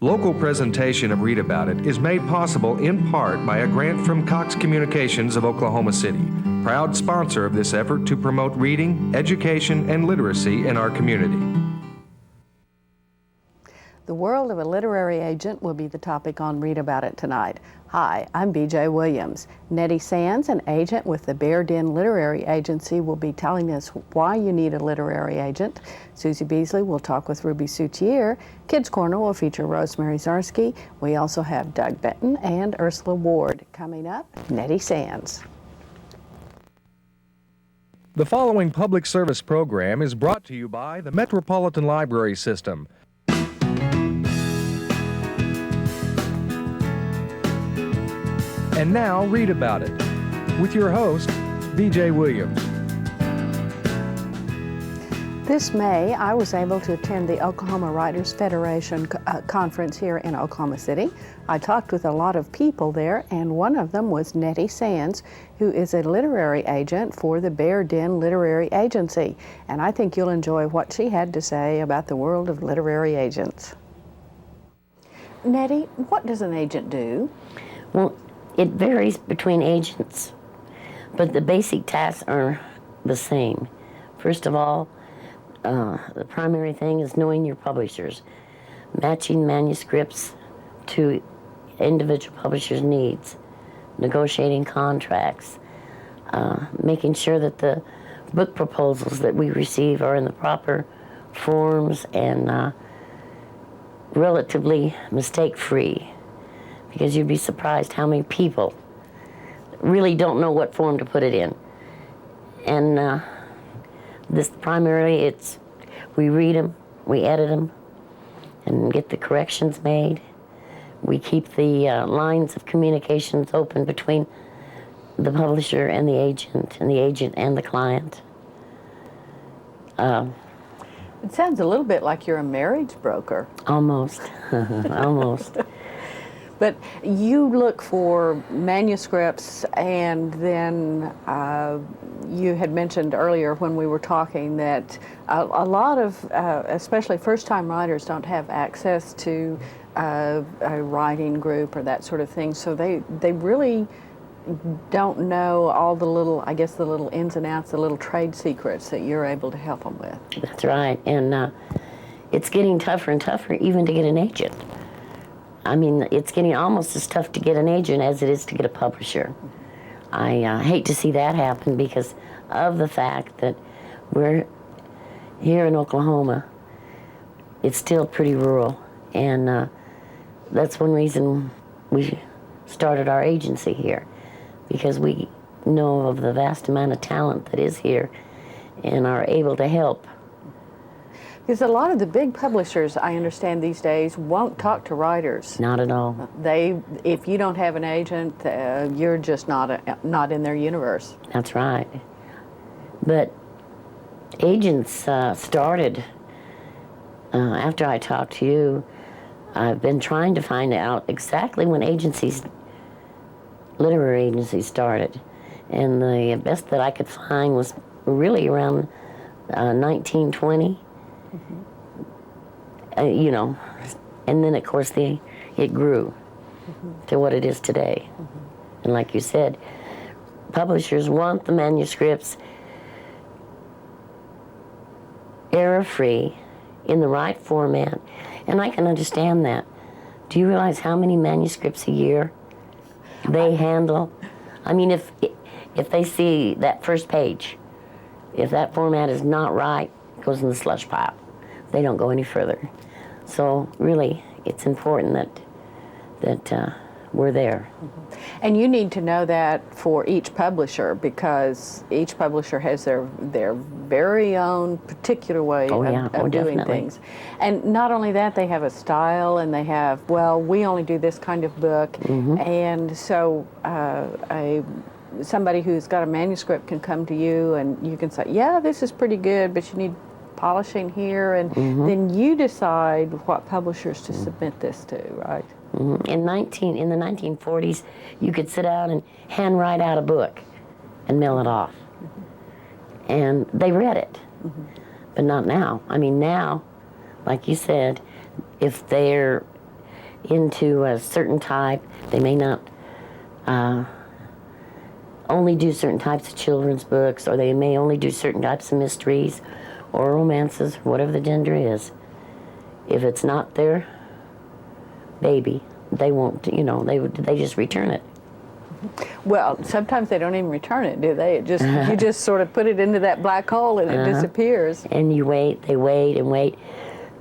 Local presentation of Read About It is made possible in part by a grant from Cox Communications of Oklahoma City, proud sponsor of this effort to promote reading, education, and literacy in our community. The world of a literary agent will be the topic on Read About It tonight. Hi, I'm BJ Williams. Nettie Sands, an agent with the Bear Den Literary Agency, will be telling us why you need a literary agent. Susie Beasley will talk with Ruby Soutier. Kids Corner will feature Rosemary Zarsky. We also have Doug Benton and Ursula Ward. Coming up, Nettie Sands. The following public service program is brought to you by the Metropolitan Library System. And now, Read About It, with your host, BJ Williams. This May, I was able to attend the Oklahoma Writers Federation conference here in Oklahoma City. I talked with a lot of people there, and one of them was Nettie Sands, who is a literary agent for the Bear Den Literary Agency. And I think you'll enjoy what she had to say about the world of literary agents. Nettie, what does an agent do? Well, it varies between agents, but the basic tasks are the same. First of all, the primary thing is knowing your publishers, matching manuscripts to individual publishers' needs, negotiating contracts, making sure that the book proposals that we receive are in the proper forms and relatively mistake-free. Because you'd be surprised how many people really don't know what form to put it in. And this primarily, we read them, we edit them, and get the corrections made. We keep the lines of communications open between the publisher and the agent and the client. It sounds a little bit like you're a marriage broker. Almost, almost. But you look for manuscripts, and then you had mentioned earlier when we were talking that a lot of, especially first-time writers, don't have access to a writing group or that sort of thing, so they really don't know all the little, I guess, the little ins and outs, the little trade secrets that you're able to help them with. That's right, and it's getting tougher and tougher even to get an agent. I mean, it's getting almost as tough to get an agent as it is to get a publisher. I hate to see that happen because of the fact that we're here in Oklahoma. It's still pretty rural, and that's one reason we started our agency here, because we know of the vast amount of talent that is here and are able to help. Because a lot of the big publishers, I understand these days, won't talk to writers. Not at all. If you don't have an agent, you're just not in their universe. That's right. But agents started after I talked to you. I've been trying to find out exactly when literary agencies started, and the best that I could find was really around 1920. You know, and then of course it grew to what it is today. And like you said, publishers want the manuscripts error-free in the right format, and I can understand that. Do you realize how many manuscripts a year they handle? I mean, if they see that first page, if that format is not right, it goes in the slush pile. They don't go any further. So really, it's important that we're there. And you need to know that for each publisher, because each publisher has their very own particular way of doing things. And not only that, they have a style, and they have, well, we only do this kind of book. And so somebody who's got a manuscript can come to you and you can say, yeah, this is pretty good, but you need polishing here, and then you decide what publishers to submit this to, right? In the 1940s, you could sit down and handwrite out a book and mail it off. And they read it. But not now. I mean, now, like you said, if they're into a certain type. They may not only do certain types of children's books, or they may only do certain types of mysteries or romances, whatever the gender is. If it's not their baby, they won't, you know, they just return it. Well, sometimes they don't even return it, do they? It just you just sort of put it into that black hole and it disappears. And you wait, they wait and wait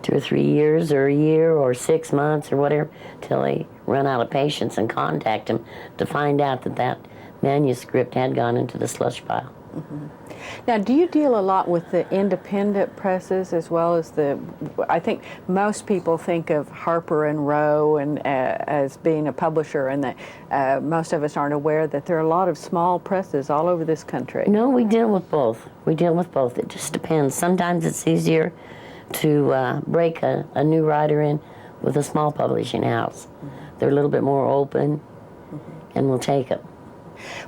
2 or 3 years or a year or 6 months or whatever till they run out of patience and contact them to find out that that manuscript had gone into the slush pile. Now, do you deal a lot with the independent presses as well as the, I think most people think of Harper and Row and as being a publisher, and that most of us aren't aware that there are a lot of small presses all over this country. No, we deal with both. We deal with both. It just depends. Sometimes it's easier to break a new writer in with a small publishing house. They're a little bit more open, and we'll take it.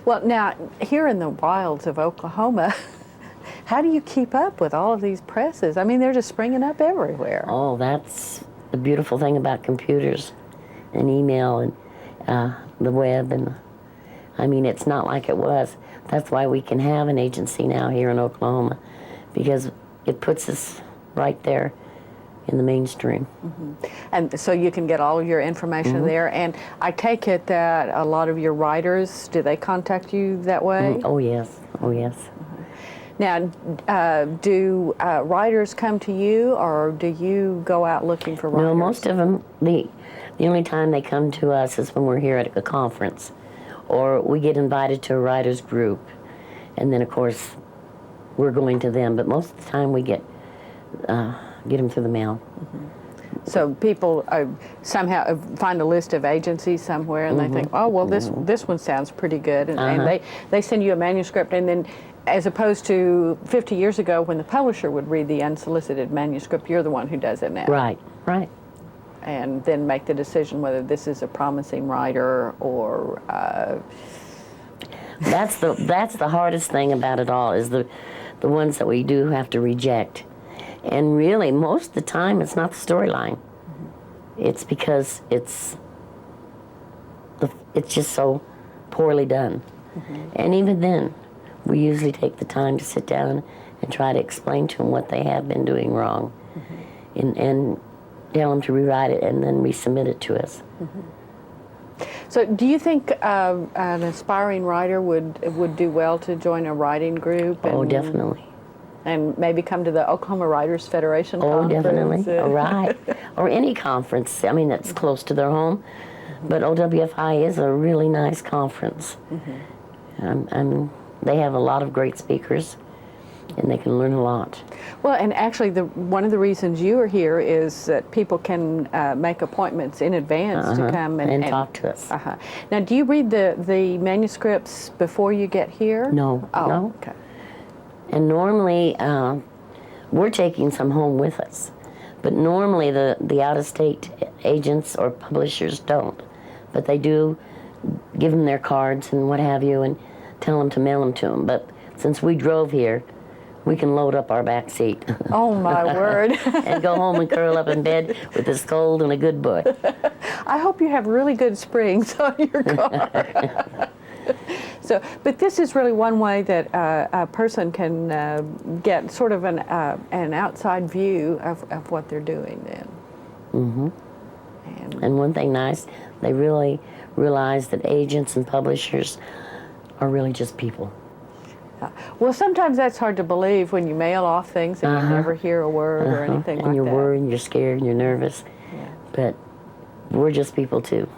Well, now, here in the wilds of Oklahoma, how do you keep up with all of these presses? I mean, they're just springing up everywhere. Oh, that's the beautiful thing about computers and email and the web. And I mean, it's not like it was. That's why we can have an agency now here in Oklahoma, because it puts us right there in the mainstream. And so you can get all of your information there. And I take it that a lot of your writers, do they contact you that way? Oh, yes. Oh, yes. Now, do writers come to you, or do you go out looking for writers? No, most of them, the only time they come to us is when we're here at a conference, or we get invited to a writers group, and then, of course, we're going to them. But most of the time we get them through the mail. So people somehow find a list of agencies somewhere, and they think, oh, well, this one sounds pretty good, and they send you a manuscript, and then, as opposed to 50 years ago when the publisher would read the unsolicited manuscript, you're the one who does it now. Right, right. And then make the decision whether this is a promising writer or... That's the hardest thing about it all, is the ones that we do have to reject. And really, most of the time, it's not the storyline. It's because it's just so poorly done. And even then, we usually take the time to sit down and try to explain to them what they have been doing wrong, and tell them to rewrite it, and then resubmit it to us. So do you think an aspiring writer would do well to join a writing group? Oh, definitely. And maybe come to the Oklahoma Writers Federation conference? Oh, definitely. Right. Or any conference, I mean, that's close to their home. But OWFI is a really nice conference. They have a lot of great speakers, and they can learn a lot. Well, and actually, one of the reasons you are here is that people can make appointments in advance to come and talk to us. Now, do you read the manuscripts before you get here? No. Oh, no. Okay. And normally, we're taking some home with us. But normally, the out-of-state agents or publishers don't. But they do give them their cards and what have you, and tell them to mail them to them. But since we drove here, we can load up our back seat. Oh, my word. And go home and curl up in bed with a scold and a good book. I hope you have really good springs on your car. So, but this is really one way that a person can get sort of an outside view of what they're doing then. And one thing nice, they really realize that agents and publishers are really just people. Well, sometimes that's hard to believe when you mail off things and you never hear a word or anything like that. And you're worried, and you're scared, and you're nervous. Yeah. But we're just people too.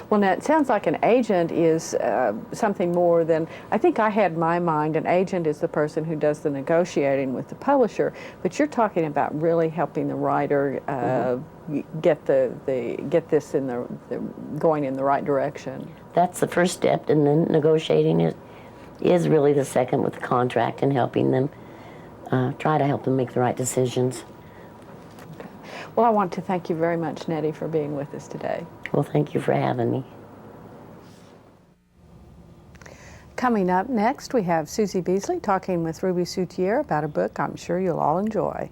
Well, now it sounds like an agent is something more than, I think I had in my mind, an agent is the person who does the negotiating with the publisher, but you're talking about really helping the writer get this in the going in the right direction. That's the first step, and then negotiating is really the second, with the contract and helping them, try to help them make the right decisions. Well, I want to thank you very much, Nettie, for being with us today. Well, thank you for having me. Coming up next, we have Susie Beasley talking with Ruby Soutier about a book I'm sure you'll all enjoy.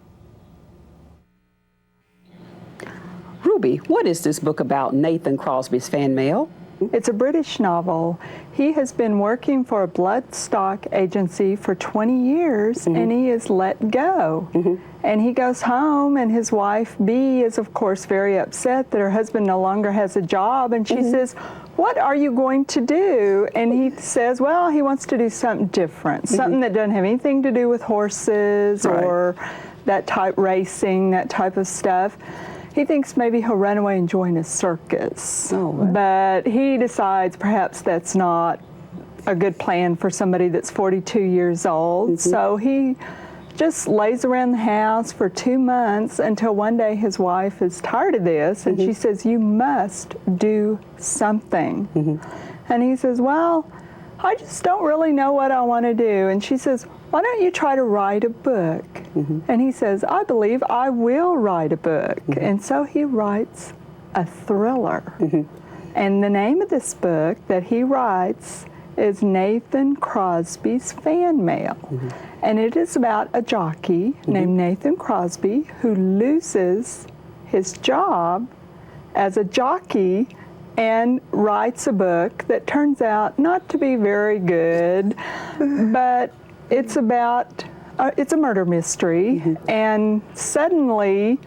Ruby, what is this book about, Nathan Crosby's Fan Mail? It's a British novel. He has been working for a bloodstock agency for 20 years, and he is let go. And he goes home, and his wife, Bee, is of course very upset that her husband no longer has a job, and she says, "What are you going to do?" And he says, well, he wants to do something different, something that doesn't have anything to do with horses or that type racing, that type of stuff. He thinks maybe he'll run away and join a circus. But he decides perhaps that's not a good plan for somebody that's 42 years old. So he just lays around the house for 2 months until one day his wife is tired of this and she says, "You must do something." And he says, "Well, I just don't really know what I want to do." And she says, "Why don't you try to write a book?" And he says, "I believe I will write a book." And so he writes a thriller. And the name of this book that he writes is Nathan Crosby's Fan Mail. And it is about a jockey named Nathan Crosby who loses his job as a jockey and writes a book that turns out not to be very good, but it's about, it's a murder mystery, and suddenly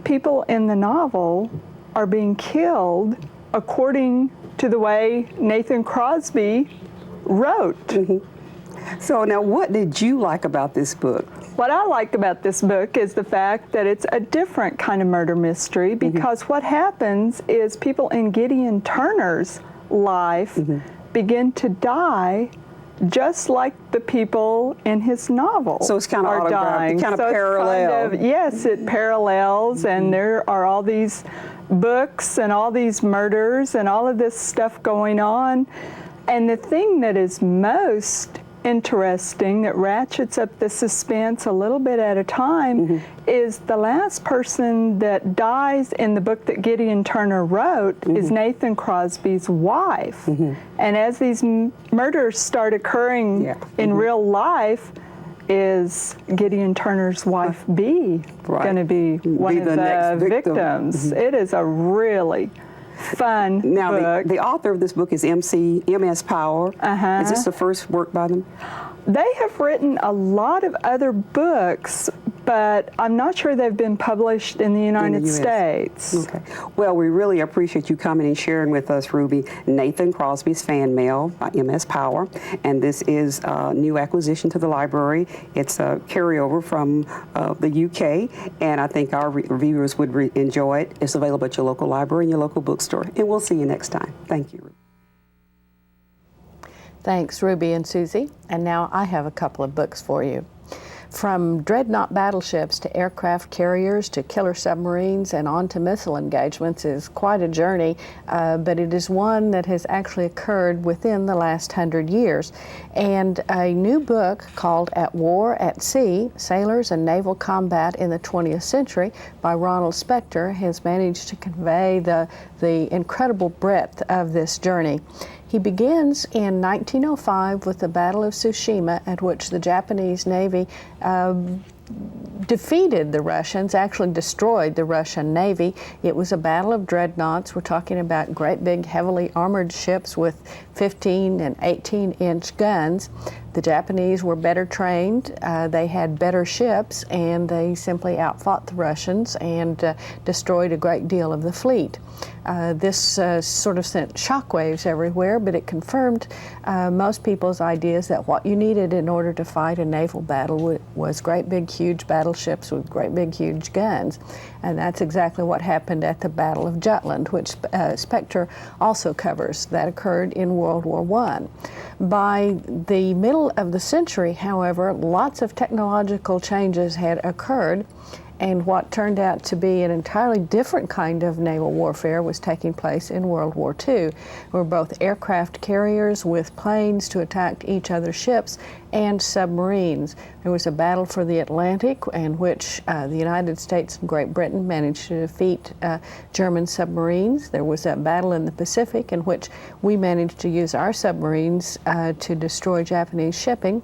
people in the novel are being killed according to the way Nathan Crosby wrote. So now, what did you like about this book? What I like about this book is the fact that it's a different kind of murder mystery, because what happens is people in Gideon Turner's life begin to die just like the people in his novel. So it's kind of are dying. kind of So it's parallel. Yes, it parallels, and there are all these books and all these murders and all of this stuff going on. And the thing that is most interesting, that ratchets up the suspense a little bit at a time, is the last person that dies in the book that Gideon Turner wrote is Nathan Crosby's wife. And as these murders start occurring in real life, is Gideon Turner's wife Bee going to be one of the victims? It is a really fun book. The author of this book is M.S. Power. Is this the first work by them? They have written a lot of other books, but I'm not sure they've been published in the United States. Okay. Well, we really appreciate you coming and sharing with us, Ruby, Nathan Crosby's Fan Mail by M.S. Power. And this is a new acquisition to the library. It's a carryover from the UK, and I think our reviewers would enjoy it. It's available at your local library and your local bookstore. And we'll see you next time. Thank you. Thanks, Ruby and Susie. And now I have a couple of books for you. From dreadnought battleships to aircraft carriers to killer submarines and on to missile engagements is quite a journey, but it is one that has actually occurred within the last 100 years. And a new book called At War at Sea, Sailors and Naval Combat in the 20th Century by Ronald Spector has managed to convey the incredible breadth of this journey. He begins in 1905 with the Battle of Tsushima, at which the Japanese Navy defeated the Russians, actually destroyed the Russian Navy. It was a battle of dreadnoughts. We're talking about great big heavily armored ships with 15 and 18-inch guns. The Japanese were better trained, they had better ships, and they simply outfought the Russians and destroyed a great deal of the fleet. This sort of sent shockwaves everywhere, but it confirmed most people's ideas that what you needed in order to fight a naval battle was great big huge battleships with great big huge guns. And that's exactly what happened at the Battle of Jutland, which Spector also covers. That occurred in World War I. By the middle of the century, however, lots of technological changes had occurred, and what turned out to be an entirely different kind of naval warfare was taking place in World War II, where both aircraft carriers with planes to attack each other's ships and submarines. There was a battle for the Atlantic in which the United States and Great Britain managed to defeat German submarines. There was a battle in the Pacific in which we managed to use our submarines to destroy Japanese shipping.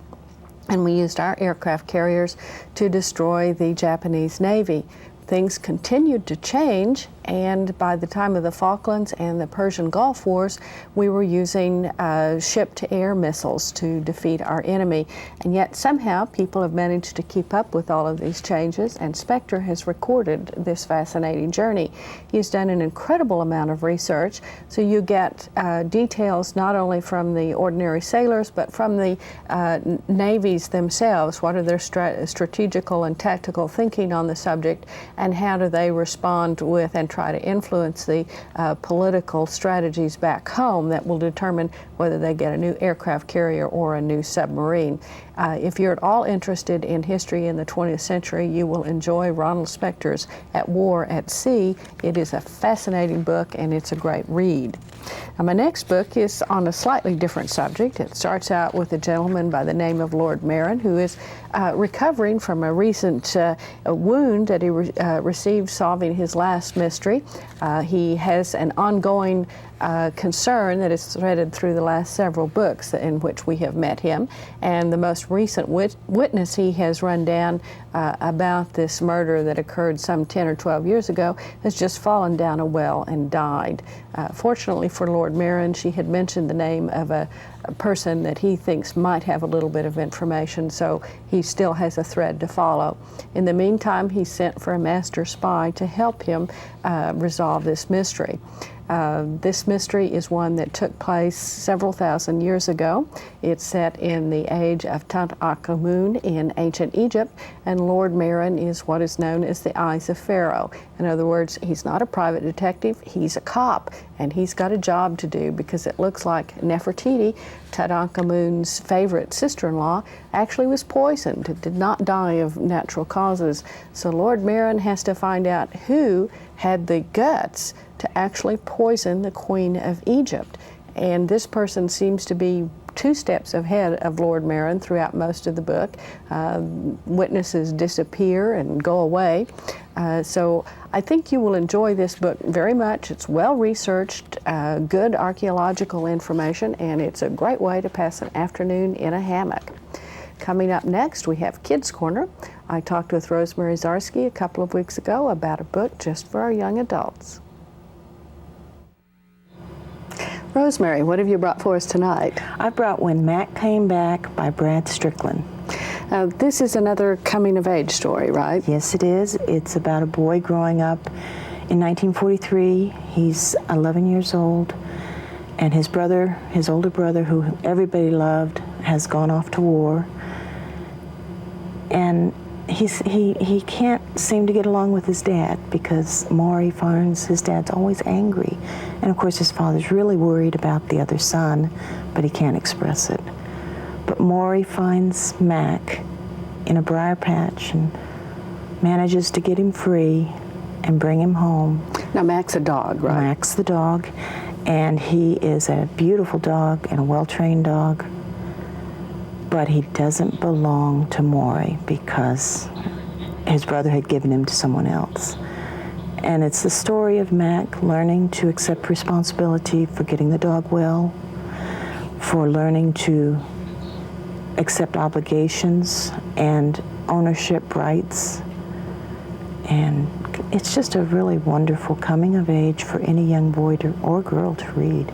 And we used our aircraft carriers to destroy the Japanese Navy. Things continued to change, and by the time of the Falklands and the Persian Gulf Wars, we were using ship-to-air missiles to defeat our enemy. And yet somehow people have managed to keep up with all of these changes, and Spectre has recorded this fascinating journey. He's done an incredible amount of research, so you get details not only from the ordinary sailors, but from the navies themselves. What are their strategical and tactical thinking on the subject, and how do they respond with and try to influence the political strategies back home that will determine whether they get a new aircraft carrier or a new submarine. If you're at all interested in history in the 20th century, you will enjoy Ronald Spector's At War at Sea. It is a fascinating book, and it's a great read. Now, my next book is on a slightly different subject. It starts out with a gentleman by the name of Lord Meron, who is recovering from a recent wound that he received solving his last mystery. He has an ongoing concern that is threaded through the last several books in which we have met him, and the most recent witness he has run down about this murder that occurred some 10 or 12 years ago has just fallen down a well and died. Fortunately for Lord Meron, she had mentioned the name of a person that he thinks might have a little bit of information, so he still has a thread to follow. In the meantime, he sent for a master spy to help him resolve this mystery. This mystery is one that took place several thousand years ago. It's set in the age of Tutankhamun in ancient Egypt, and Lord Meron is what is known as the Eyes of Pharaoh. In other words, he's not a private detective, he's a cop, and he's got a job to do because it looks like Nefertiti, Tutankhamun's favorite sister-in-law, actually was poisoned, did not die of natural causes. So Lord Meron has to find out who had the guts to actually poison the Queen of Egypt. And this person seems to be 2 steps ahead of Lord Meron throughout most of the book. Witnesses disappear and go away. So I think you will enjoy this book very much. It's well researched, good archaeological information, and it's a great way to pass an afternoon in a hammock. Coming up next, we have Kids Corner. I talked with Rosemary Zarsky a couple of weeks ago about a book just for our young adults. Rosemary, what have you brought for us tonight? I brought When Mac Came Back by Brad Strickland. This is another coming-of-age story, right? Yes, it is. It's about a boy growing up in 1943. He's 11 years old, and his brother, his older brother, who everybody loved, has gone off to war. And he can't seem to get along with his dad because Maury finds his dad's always angry. And of course his father's really worried about the other son, but he can't express it. But Maury finds Mac in a briar patch and manages to get him free and bring him home. Now Mac's a dog, right? Mac's the dog, and he is a beautiful dog and a well-trained dog. But he doesn't belong to Maury because his brother had given him to someone else. And it's the story of Mac learning to accept responsibility for getting the dog well, for learning to accept obligations and ownership rights. And it's just a really wonderful coming of age for any young boy or girl to read.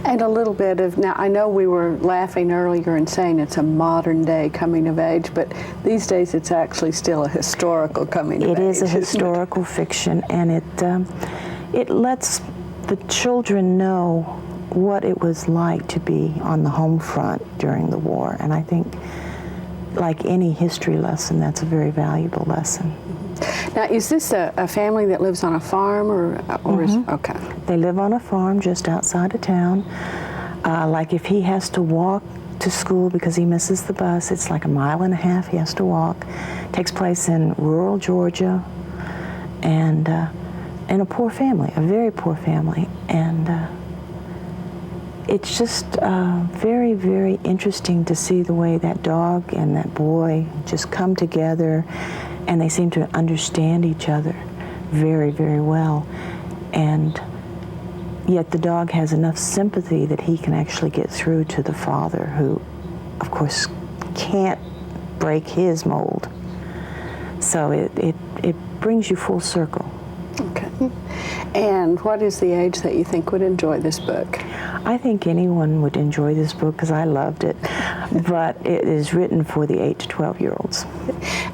And a little bit of, now I know we were laughing earlier and saying it's a modern day coming of age, but these days it's actually still a historical coming of age. It is a historical fiction, and it lets the children know what it was like to be on the home front during the war. And I think, like any history lesson, that's a very valuable lesson. Now, is this a family that lives on a farm, or is, okay? They live on a farm just outside of town. Like if he has to walk to school because he misses the bus, it's like 1.5 miles he has to walk. It takes place in rural Georgia, and a poor family, a very poor family. And it's just very, very interesting to see the way that dog and that boy just come together, and they seem to understand each other very, very well. And yet the dog has enough sympathy that he can actually get through to the father, who, of course, can't break his mold. So it brings you full circle. Okay. And what is the age that you think would enjoy this book? I think anyone would enjoy this book because I loved it, but it is written for the 8 to 12-year-olds.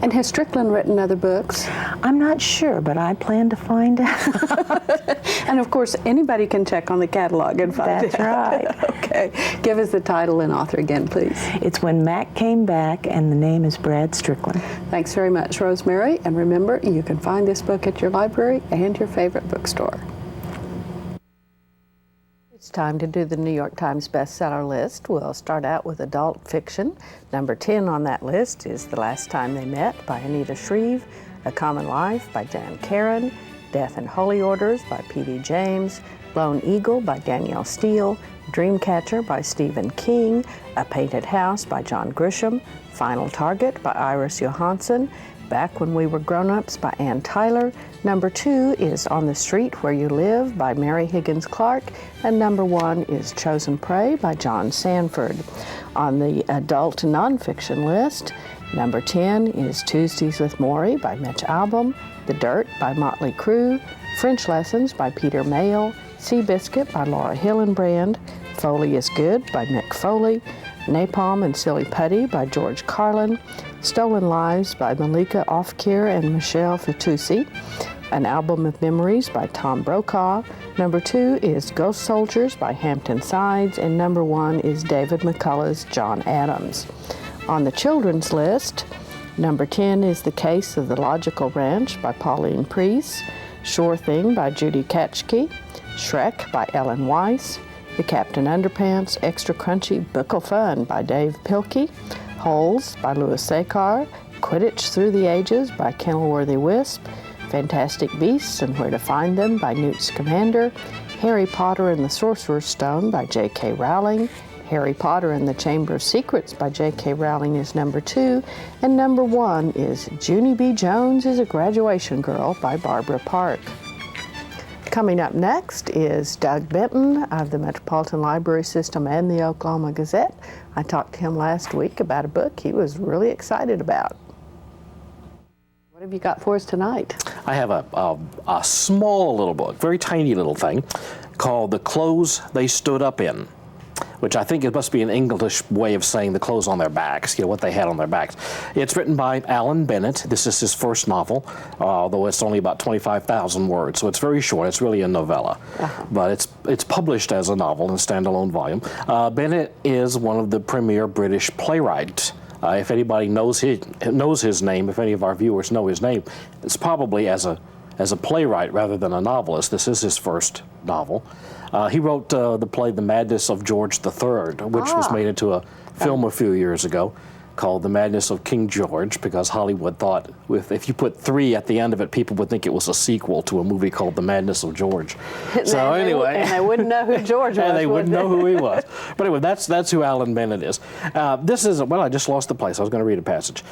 And has Strickland written other books? I'm not sure, but I plan to find out. And of course, anybody can check on the catalog and find That's out. right. Okay. Give us the title and author again, please. It's When Mac Came Back, and the name is Brad Strickland. Thanks very much, Rosemary. And remember, you can find this book at your library and your favorite bookstore. It's time to do the New York Times bestseller list. We'll start out with adult fiction. Number 10 on that list is The Last Time They Met by Anita Shreve, A Common Life by Jan Karan, Death and Holy Orders by P.D. James, Lone Eagle by Danielle Steele, Dreamcatcher by Stephen King, A Painted House by John Grisham, Final Target by Iris Johansson, Back When We Were Grown-Ups by Ann Tyler. Number 2 is On the Street Where You Live by Mary Higgins Clark, and number 1 is Chosen Prey by John Sanford. On the adult nonfiction list, number 10 is Tuesdays with Morrie by Mitch Albom, The Dirt by Motley Crue, French Lessons by Peter Mayle, Seabiscuit by Laura Hillenbrand, Foley is Good by Mick Foley, Napalm and Silly Putty by George Carlin, Stolen Lives by Malika Ofkir and Michelle Fitoussi, An Album of Memories by Tom Brokaw. Number 2 is Ghost Soldiers by Hampton Sides, and number 1 is David McCullough's John Adams. On the children's list, number 10 is The Case of the Logical Ranch by Pauline Priest, Sure Thing by Judy Katchke, Shrek by Ellen Weiss, The Captain Underpants Extra Crunchy Book of Fun by Dave Pilkey, Holes by Louis Sekar, Quidditch Through the Ages by Kenilworthy Wisp, Fantastic Beasts and Where to Find Them by Newt Scamander, Harry Potter and the Sorcerer's Stone by J.K. Rowling, Harry Potter and the Chamber of Secrets by J.K. Rowling is number 2, and number 1 is Junie B. Jones is a Graduation Girl by Barbara Park. Coming up next is Doug Benton of the Metropolitan Library System and the Oklahoma Gazette. I talked to him last week about a book he was really excited about. What have you got for us tonight? I have a small little book, very tiny little thing, called The Clothes They Stood Up In, which I think it must be an English way of saying the clothes on their backs, what they had on their backs. It's written by Alan Bennett. This is his first novel, although it's only about 25,000 words, so it's very short. It's really a novella, but it's published as a novel in a standalone volume. Bennett is one of the premier British playwrights. If anybody knows his name, if any of our viewers know his name, it's probably as a playwright rather than a novelist. This is his first novel. He wrote the play The Madness of George III, which was made into a film a few years ago called The Madness of King George, because Hollywood thought if you put 3 at the end of it, people would think it was a sequel to a movie called The Madness of George. So anyway. And they wouldn't know who George was. And they wouldn't know who he was. was. But anyway, that's who Alan Bennett is. This is, I just lost the place. I was going to read a passage.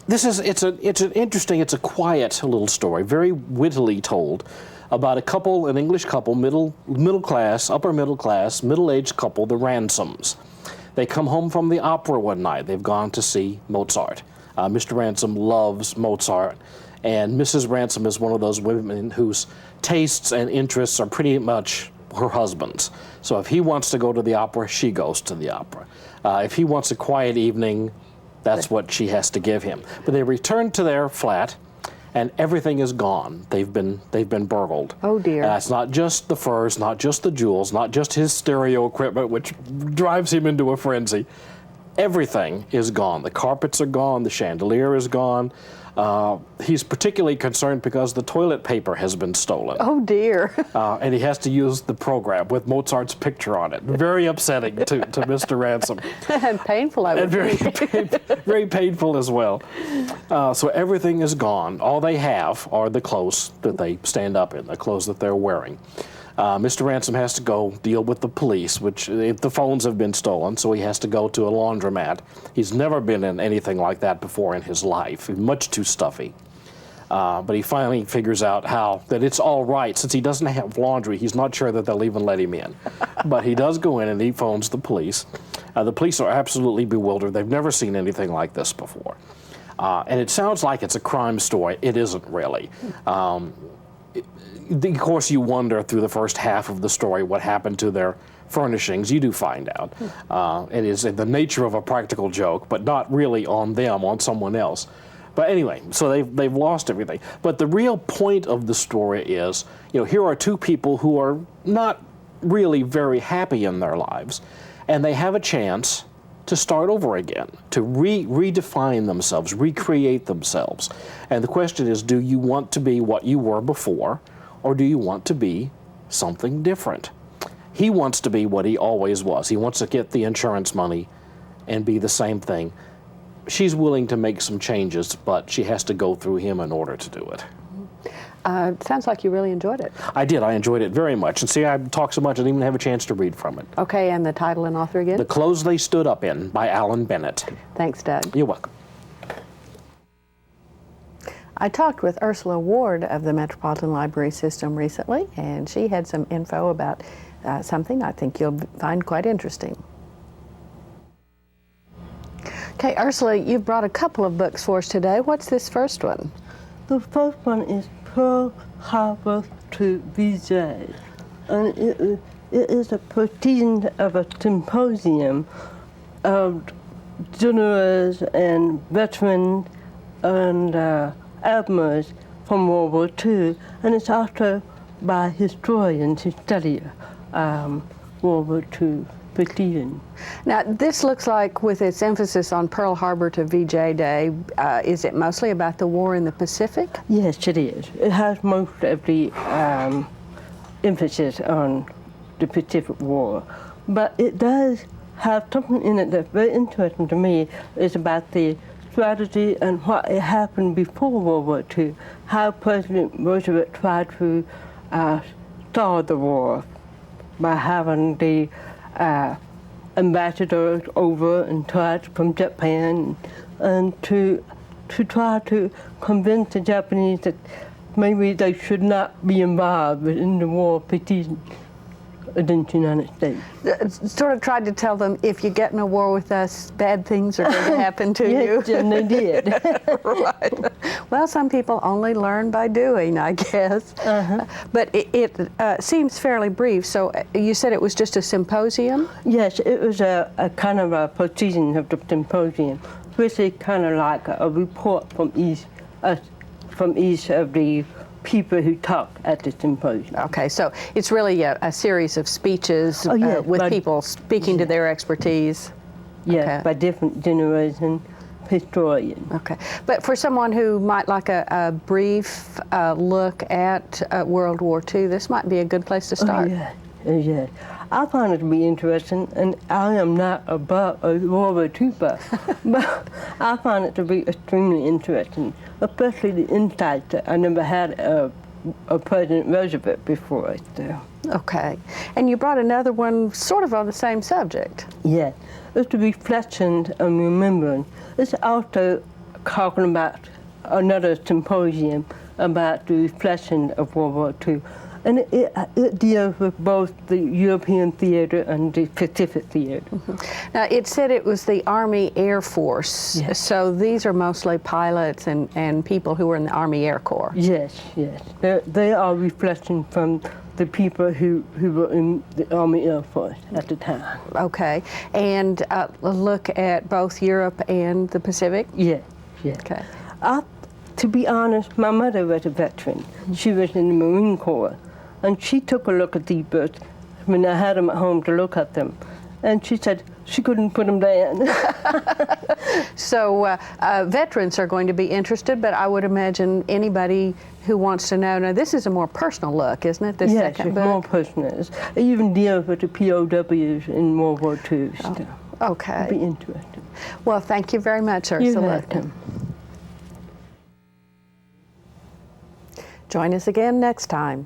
It's a quiet little story, very wittily told, about a couple, an English couple, middle class, upper middle class, middle-aged couple, the Ransoms. They come home from the opera one night. They've gone to see Mozart. Mr. Ransom loves Mozart, and Mrs. Ransom is one of those women whose tastes and interests are pretty much her husband's. So if he wants to go to the opera, she goes to the opera. If he wants a quiet evening, that's what she has to give him. But they return to their flat, and everything is gone. They've been burgled. Oh dear. It's not just the furs, not just the jewels, not just his stereo equipment, which drives him into a frenzy. Everything is gone. The carpets are gone. The chandelier is gone. He's particularly concerned because the toilet paper has been stolen. Oh dear. And he has to use the program with Mozart's picture on it. Very upsetting to Mr. Ransom. And painful, I would And very painful as well. So everything is gone. All they have are the clothes that they stand up in, the clothes that they're wearing. Mr. Ransom has to go deal with the police, which the phones have been stolen, so he has to go to a laundromat. He's never been in anything like that before in his life. He's much too stuffy. But he finally figures out that it's all right. Since he doesn't have laundry, he's not sure that they'll even let him in. But he does go in and he phones the police. The police are absolutely bewildered. They've never seen anything like this before. And it sounds like it's a crime story. It isn't really. of course, you wonder through the first half of the story what happened to their furnishings. You do find out. It is in the nature of a practical joke, but not really on them, on someone else. But anyway, so they've lost everything. But the real point of the story is, here are two people who are not really very happy in their lives, and they have a chance to start over again, to redefine themselves, recreate themselves. And the question is, do you want to be what you were before, or do you want to be something different? He wants to be what he always was. He wants to get the insurance money and be the same thing. She's willing to make some changes, but she has to go through him in order to do it. Sounds like you really enjoyed it. I did. I enjoyed it very much. And see, I talked so much I didn't even have a chance to read from it. Okay, and the title and author again? The Clothes They Stood Up In by Alan Bennett. Thanks, Doug. You're welcome. I talked with Ursula Ward of the Metropolitan Library System recently, and she had some info about something I think you'll find quite interesting. Okay, Ursula, you've brought a couple of books for us today. What's this first one? The first one is Pearl Harbor to VJ, and it is a proceeding of a symposium of generals and veterans and admirals from World War II, and it's also by historians who study World War II proceedings. Now, this looks like, with its emphasis on Pearl Harbor to VJ Day, is it mostly about the war in the Pacific? Yes, it is. It has most of the emphasis on the Pacific War, but it does have something in it that's very interesting to me. It's about the strategy and what happened before World War II, how President Roosevelt tried to start the war by having the ambassadors over and tried from Japan, and to try to convince the Japanese that maybe they should not be involved in the war against the United States. Sort of tried to tell them, if you get in a war with us, bad things are going to happen to you. Yes, and they did. Right. Well, some people only learn by doing, I guess. But it seems fairly brief. So you said it was just a symposium? Yes, it was a kind of a proceeding of the symposium, which is kind of like a report from each of the people who talk at the symposium. Okay, so it's really a series of speeches with people speaking to their expertise. Yes, Okay. by different generation historians. Okay, but for someone who might like a brief look at World War II, this might be a good place to start. Yes. I find it to be interesting, and I am not a World War II buff, but I find it to be extremely interesting, especially the insights that I never had of President Roosevelt before. So. Okay, and you brought another one sort of on the same subject. Yes, it's the reflections and remembrance. It's also talking about another symposium about the reflection of World War II. And it deals with both the European theater and the Pacific theater. Now, it said it was the Army Air Force, Yes. so these are mostly pilots and people who were in the Army Air Corps. Yes. They are reflections from the people who were in the Army Air Force at the time. Okay, and a look at both Europe and the Pacific? Yes. Okay. To be honest, my mother was a veteran. She was in the Marine Corps. And she took a look at these books when I had them at home to look at them. And she said she couldn't put them down. So veterans are going to be interested, but I would imagine anybody who wants to know. Now, this is a more personal look, isn't it, this Yes, second it's book? more personal. It even deals with the POWs in World War II. So Okay. it'll be interesting. Well, thank you very much, Ursula. You're welcome. Join us again next time.